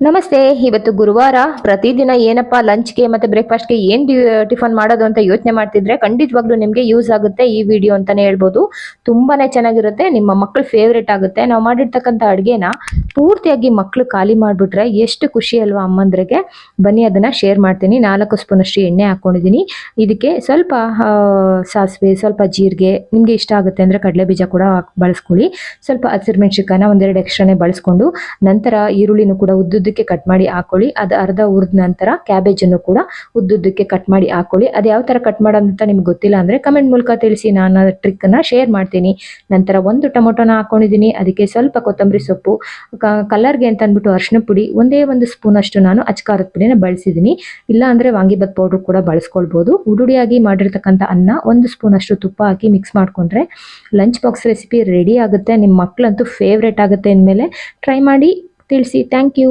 ನಮಸ್ತೆ. ಇವತ್ತು ಗುರುವಾರ. ಪ್ರತಿದಿನ ಏನಪ್ಪಾ ಲಂಚ್‌ಗೆ ಮತ್ತೆ ಬ್ರೇಕ್‌ಫಾಸ್ಟ್‌ಗೆ ಏನ್ ಟಿಫನ್ ಮಾಡೋದು ಅಂತ ಯೋಚನೆ ಮಾಡ್ತಿದ್ರೆ ಖಂಡಿತವಾಗ್ಲೂ ನಿಮ್ಗೆ ಯೂಸ್ ಆಗುತ್ತೆ ಈ ವಿಡಿಯೋ ಅಂತಾನೆ ಹೇಳ್ಬೋದು. ತುಂಬಾನೇ ಚೆನ್ನಾಗಿರುತ್ತೆ. ನಿಮ್ಮ ಮಕ್ಕಳ ಫೇವರೇಟ್ ಆಗುತ್ತೆ. ನಾವು ಮಾಡಿರ್ತಕ್ಕಂಥ ಅಡುಗೆನ ಪೂರ್ತಿಯಾಗಿ ಮಕ್ಕಳು ಖಾಲಿ ಮಾಡ್ಬಿಟ್ರೆ ಎಷ್ಟು ಖುಷಿ ಅಲ್ವಾ ಅಮ್ಮಂದ್ರಿಗೆ. ಬನ್ನಿ ಅದನ್ನ ಶೇರ್ ಮಾಡ್ತೀನಿ. 4 ಸ್ಪೂನ್ ಅಷ್ಟು ಎಣ್ಣೆ ಹಾಕೊಂಡಿದ್ದೀನಿ. ಇದಕ್ಕೆ ಸ್ವಲ್ಪ ಸಾಸಿವೆ, ಸ್ವಲ್ಪ ಜೀರಿಗೆ, ನಿಮ್ಗೆ ಇಷ್ಟ ಆಗುತ್ತೆ ಅಂದ್ರೆ ಕಡಲೆ ಬೀಜ ಕೂಡ ಬಳಸ್ಕೊಳ್ಳಿ. ಸ್ವಲ್ಪ ಹಸಿರುಮೆಣಸಿನಕಾಯಿನ ಒಂದೆರಡು ಎಕ್ಸ್ಟ್ರಾನೇ ಬಳಸ್ಕೊಂಡು ನಂತರ ಈರುಳ್ಳಿನೂ ಕೂಡ ಉದ್ದುದ್ದಕ್ಕೆ ಕಟ್ ಮಾಡಿ ಹಾಕೊಳ್ಳಿ. ಅದು ಅರ್ಧ ಹುರಿದ ನಂತರ ಕ್ಯಾಬೇಜ್ ಅನ್ನು ಕೂಡ ಉದ್ದುದ್ದಕ್ಕೆ ಕಟ್ ಮಾಡಿ ಹಾಕೊಳ್ಳಿ. ಅದು ಯಾವ ತರ ಕಟ್ ಮಾಡೋದಂತ ನಿಮ್ಗೆ ಗೊತ್ತಿಲ್ಲ ಅಂದ್ರೆ ಕಮೆಂಟ್ ಮೂಲಕ ತಿಳಿಸಿ, ನಾನು ಟ್ರಿಕ್ ಅನ್ನ ಶೇರ್ ಮಾಡ್ತೀನಿ. ನಂತರ ಒಂದು ಟೊಮೊಟೊನ ಹಾಕೊಂಡಿದ್ದೀನಿ. ಅದಕ್ಕೆ ಸ್ವಲ್ಪ ಕೊತ್ತಂಬರಿ ಸೊಪ್ಪು, ಕಲರ್ಗೆ ಅಂತ ಅಂದ್ಬಿಟ್ಟು ಅರಿಶಿನ ಪುಡಿ, ಒಂದು ಸ್ಪೂನ್ ಅಷ್ಟು ನಾನು ಅಚ್ಕಾರದ ಪುಡಿನ ಬಳಸಿದ್ದೀನಿ. ಇಲ್ಲ ಅಂದ್ರೆ ವಾಂಗಿಬಾತ್ ಪೌಡರ್ ಕೂಡ ಬಳಸ್ಕೊಳ್ಬಹುದು. ಉಡುಡಿಯಾಗಿ ಮಾಡಿರ್ತಕ್ಕಂಥ ಅನ್ನ, 1 ಸ್ಪೂನ್ ಅಷ್ಟು ತುಪ್ಪ ಹಾಕಿ ಮಿಕ್ಸ್ ಮಾಡ್ಕೊಂಡ್ರೆ ಲಂಚ್ ಬಾಕ್ಸ್ ರೆಸಿಪಿ ರೆಡಿ ಆಗುತ್ತೆ. ನಿಮ್ಮ ಮಕ್ಕಳಂತೂ ಫೇವ್ರೇಟ್ ಆಗುತ್ತೆ. ಇನ್ಮೇಲೆ ಟ್ರೈ ಮಾಡಿ ತಿಳಿಸಿ. Thank you.